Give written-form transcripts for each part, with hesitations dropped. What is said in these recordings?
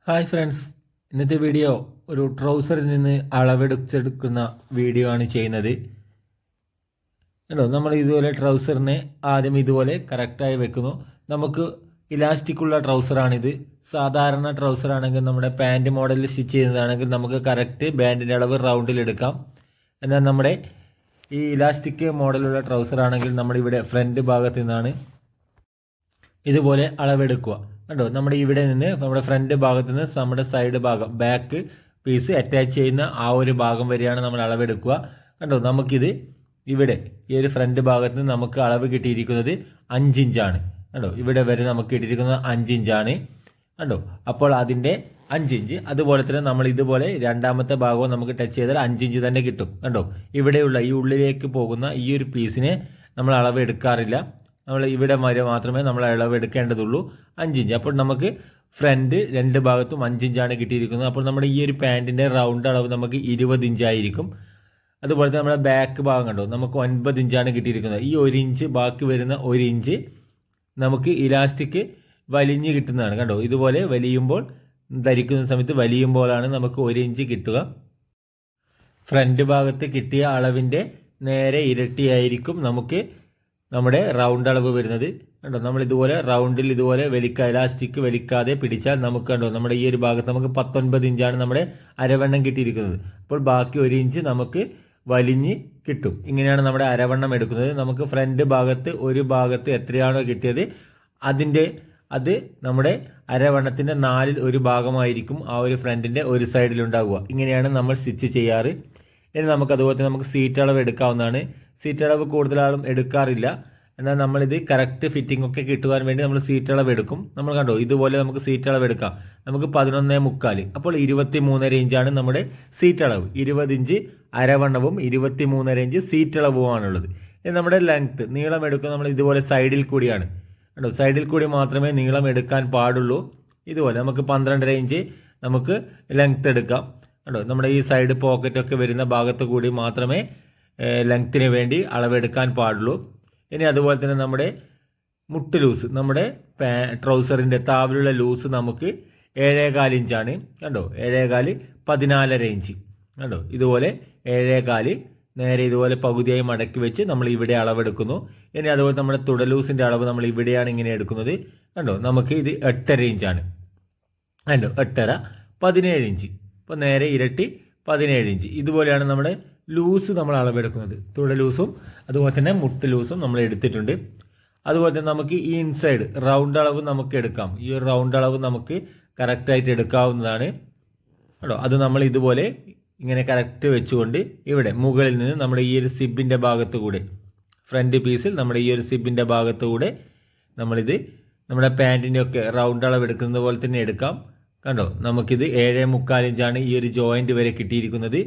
Hi friends, ഇന്നത്തെ video ഒരു ട്രൗസറിൽ നിന്ന് അളവെടുത്തെടുക്കുന്ന വീഡിയോ ആണ് ചെയ്യുന്നത്. കേട്ടോ, നമ്മൾ ഇതുപോലെ ട്രൗസറിനെ ആദ്യം ഇതുപോലെ കറക്റ്റായി വെക്കുന്നു. നമുക്ക് ഇലാസ്റ്റിക്കുള്ള ട്രൗസറാണിത്. സാധാരണ ട്രൗസർ ആണെങ്കിൽ നമ്മുടെ പാൻറ് മോഡലിൽ സ്റ്റിച്ച് ചെയ്യുന്നതാണെങ്കിൽ നമുക്ക് കറക്റ്റ് ബാൻഡിൻ്റെ അളവ് റൗണ്ടിൽ എടുക്കാം. എന്നാൽ നമ്മുടെ ഈ ഇലാസ്റ്റിക് മോഡലുള്ള ട്രൗസർ ആണെങ്കിൽ നമ്മളിവിടെ ഫ്രണ്ട് ഭാഗത്ത് നിന്നാണ് ഇതുപോലെ അളവെടുക്കുക. കണ്ടോ, നമ്മുടെ ഇവിടെ നിന്ന് നമ്മുടെ ഫ്രണ്ട് ഭാഗത്ത് നിന്ന് നമ്മുടെ സൈഡ് ഭാഗം ബാക്ക് പീസ് അറ്റാച്ച് ചെയ്യുന്ന ആ ഒരു ഭാഗം വരെയാണ് നമ്മൾ അളവെടുക്കുക. കണ്ടോ, നമുക്കിത് ഇവിടെ ഈ ഒരു ഫ്രണ്ട് ഭാഗത്ത് നിന്ന് നമുക്ക് അളവ് കിട്ടിയിരിക്കുന്നത് 5 ഇഞ്ചാണ്. കണ്ടോ, ഇവിടെ വരെ നമുക്ക് കിട്ടിയിരിക്കുന്നത് 5 ഇഞ്ചാണ്. കണ്ടോ, അപ്പോൾ അതിൻ്റെ 5 ഇഞ്ച്, അതുപോലെ തന്നെ നമ്മൾ ഇതുപോലെ രണ്ടാമത്തെ ഭാഗവും നമുക്ക് ടച്ച് ചെയ്താൽ 5 ഇഞ്ച് തന്നെ കിട്ടും. കണ്ടോ, ഇവിടെയുള്ള ഈ ഉള്ളിലേക്ക് പോകുന്ന ഈ ഒരു പീസിനെ നമ്മൾ അളവ് എടുക്കാറില്ല. നമ്മൾ ഇവിടെ വരെ മാത്രമേ നമ്മൾ അളവ് എടുക്കേണ്ടതുള്ളൂ, 5 ഇഞ്ച്. അപ്പോൾ നമുക്ക് ഫ്രണ്ട് രണ്ട് ഭാഗത്തും 5 ഇഞ്ചാണ് കിട്ടിയിരിക്കുന്നത്. അപ്പോൾ നമ്മുടെ ഈ ഒരു പാൻറ്റിൻ്റെ റൗണ്ട് അളവ് നമുക്ക് 20 ഇഞ്ചായിരിക്കും. അതുപോലെ തന്നെ നമ്മുടെ ബാക്ക് ഭാഗം കണ്ടോ, നമുക്ക് 9 ഇഞ്ചാണ് കിട്ടിയിരിക്കുന്നത്. ഈ 1 ഇഞ്ച് ബാക്കി വരുന്ന 1 ഇഞ്ച് നമുക്ക് ഇലാസ്റ്റിക് വലിഞ്ഞ് കിട്ടുന്നതാണ്. കണ്ടോ, ഇതുപോലെ വലിയുമ്പോൾ ധരിക്കുന്ന സമയത്ത് വലിയുമ്പോഴാണ് നമുക്ക് 1 ഇഞ്ച് കിട്ടുക. ഫ്രണ്ട് ഭാഗത്ത് കിട്ടിയ അളവിൻ്റെ നേരെ ഇരട്ടിയായിരിക്കും നമുക്ക് നമ്മുടെ റൗണ്ട് അളവ് വരുന്നത്. കണ്ടോ, നമ്മൾ ഇതുപോലെ റൗണ്ടിൽ ഇതുപോലെ ഇലാസ്റ്റിക് വലിക്കാതെ പിടിച്ചാൽ നമുക്ക് കണ്ടോ നമ്മുടെ ഈ ഒരു ഭാഗത്ത് നമുക്ക് 19 ഇഞ്ചാണ് നമ്മുടെ അരവണ്ണം കിട്ടിയിരിക്കുന്നത്. അപ്പോൾ ബാക്കി 1 ഇഞ്ച് നമുക്ക് വലിഞ്ഞ് കിട്ടും. ഇങ്ങനെയാണ് നമ്മുടെ അരവണ്ണം എടുക്കുന്നത്. നമുക്ക് ഫ്രണ്ട് ഭാഗത്ത് ഒരു ഭാഗത്ത് എത്രയാണോ കിട്ടിയത് അത് നമ്മുടെ അരവണ്ണത്തിൻ്റെ 1/4 ഭാഗമായിരിക്കും ആ ഒരു ഫ്രണ്ടിൻ്റെ ഒരു സൈഡിലുണ്ടാവുക. ഇങ്ങനെയാണ് നമ്മൾ സ്റ്റിച്ച് ചെയ്യാറ്. ഇനി നമുക്ക് അതുപോലെ തന്നെ നമുക്ക് സീറ്റ് അളവ് എടുക്കാവുന്നതാണ്. സീറ്റ് അളവ് കൂടുതലാളും എടുക്കാറില്ല. എന്നാൽ നമ്മളിത് കറക്റ്റ് ഫിറ്റിംഗ് ഒക്കെ കിട്ടുവാൻ വേണ്ടി നമ്മൾ സീറ്റ് അളവ് എടുക്കും. നമ്മൾ കണ്ടോ, ഇതുപോലെ നമുക്ക് സീറ്റ് അളവ് എടുക്കാം. നമുക്ക് 11.75, അപ്പോൾ 23.5 ഇഞ്ചാണ് നമ്മുടെ സീറ്റ് അളവ്. 20 ഇഞ്ച് അരവണ്ണവും 23.5 ഇഞ്ച് സീറ്റ് അളവുമാണുള്ളത്. ഇനി നമ്മുടെ ലെങ്ത്ത് നീളം എടുക്കുക നമ്മൾ ഇതുപോലെ സൈഡിൽ കൂടിയാണ്. കണ്ടോ, സൈഡിൽ കൂടി മാത്രമേ നീളം എടുക്കാൻ പാടുള്ളൂ. ഇതുപോലെ നമുക്ക് 12.5 ഇഞ്ച് നമുക്ക് ലെങ്ത്ത് എടുക്കാം. കണ്ടോ, നമ്മുടെ ഈ സൈഡ് പോക്കറ്റൊക്കെ വരുന്ന ഭാഗത്ത് കൂടി മാത്രമേ ലെങ്ത്തിന് വേണ്ടി അളവെടുക്കാൻ പാടുള്ളൂ. ഇനി അതുപോലെ തന്നെ നമ്മുടെ മുട്ട് ലൂസ്, നമ്മുടെ ട്രൗസറിൻ്റെ താവിലുള്ള ലൂസ് നമുക്ക് 7.25 ഇഞ്ചാണ്. കണ്ടോ, 7.25 14.5 ഇഞ്ച്. കണ്ടോ, ഇതുപോലെ 7.25 നേരെ ഇതുപോലെ പകുതിയായി മടക്കി വെച്ച് നമ്മൾ ഇവിടെ അളവെടുക്കുന്നു. ഇനി അതുപോലെ നമ്മുടെ തുടലൂസിൻ്റെ അളവ് നമ്മൾ ഇവിടെയാണ് ഇങ്ങനെ എടുക്കുന്നത്. കണ്ടോ, നമുക്ക് ഇത് 8.5 ഇഞ്ചാണ്. കണ്ടോ, 8.5 17 ഇഞ്ച്. അപ്പോൾ നേരെ ഇരട്ടി 17 ഇഞ്ച്. ഇതുപോലെയാണ് നമ്മുടെ ലൂസ് നമ്മൾ അളവെടുക്കുന്നത്. തുടലൂസും അതുപോലെ തന്നെ മുട്ട് ലൂസും നമ്മൾ എടുത്തിട്ടുണ്ട്. അതുപോലെ തന്നെ നമുക്ക് ഈ ഇൻസൈഡ് റൗണ്ട് അളവ് നമുക്ക് എടുക്കാം. ഈ ഒരു റൗണ്ട് അളവ് നമുക്ക് കറക്റ്റായിട്ട് എടുക്കാവുന്നതാണ്. കേട്ടോ, അത് നമ്മൾ ഇതുപോലെ ഇങ്ങനെ കറക്റ്റ് വെച്ചുകൊണ്ട് ഇവിടെ മുകളിൽ നിന്ന് നമ്മുടെ ഈ ഒരു സിബിൻ്റെ ഭാഗത്ത് കൂടെ ഫ്രണ്ട് പീസിൽ നമ്മുടെ ഈ ഒരു സിബിൻ്റെ ഭാഗത്ത് കൂടെ നമ്മളിത് നമ്മുടെ പാൻറ്റിൻ്റെ ഒക്കെ റൗണ്ട് അളവ് എടുക്കുന്നത് പോലെ തന്നെ എടുക്കാം. കണ്ടോ, നമുക്കിത് 7.25 ഇഞ്ചാണ് ഈ ഒരു ജോയിൻറ്റ് വരെ കിട്ടിയിരിക്കുന്നത്.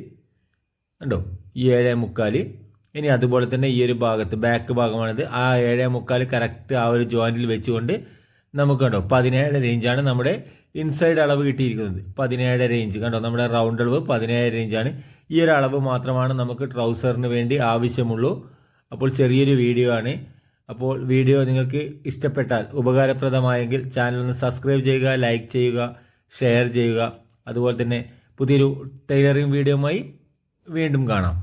കണ്ടോ, ഈ 7.25. ഇനി അതുപോലെ തന്നെ ഈ ഒരു ഭാഗത്ത് ബാക്ക് ഭാഗമാണിത്. ആ 7.25 കറക്റ്റ് ആ ഒരു ജോയിൻറ്റിൽ വെച്ചുകൊണ്ട് നമുക്ക് കണ്ടോ 17 ഇഞ്ചാണ് നമ്മുടെ ഇൻസൈഡ് അളവ് കിട്ടിയിരിക്കുന്നത്. 17 ഇഞ്ച്. കണ്ടോ, നമ്മുടെ റൗണ്ട് അളവ് 17 ഇഞ്ചാണ്. ഈ ഒരു അളവ് മാത്രമാണ് നമുക്ക് ട്രൗസറിന് വേണ്ടി ആവശ്യമുള്ളൂ. അപ്പോൾ ചെറിയൊരു വീഡിയോ ആണ്. അപ്പോൾ വീഡിയോ നിങ്ങൾക്ക് ഇഷ്ടപ്പെട്ടാൽ ഉപകാരപ്രദമായെങ്കിൽ ചാനൽ ഒന്ന് സബ്സ്ക്രൈബ് ചെയ്യുക, ലൈക്ക് ചെയ്യുക, ഷെയർ ചെയ്യുക. അതുപോലെ തന്നെ പുതിയൊരു ടൈലറിംഗ് വീഡിയോയുമായി വീണ്ടും കാണാം.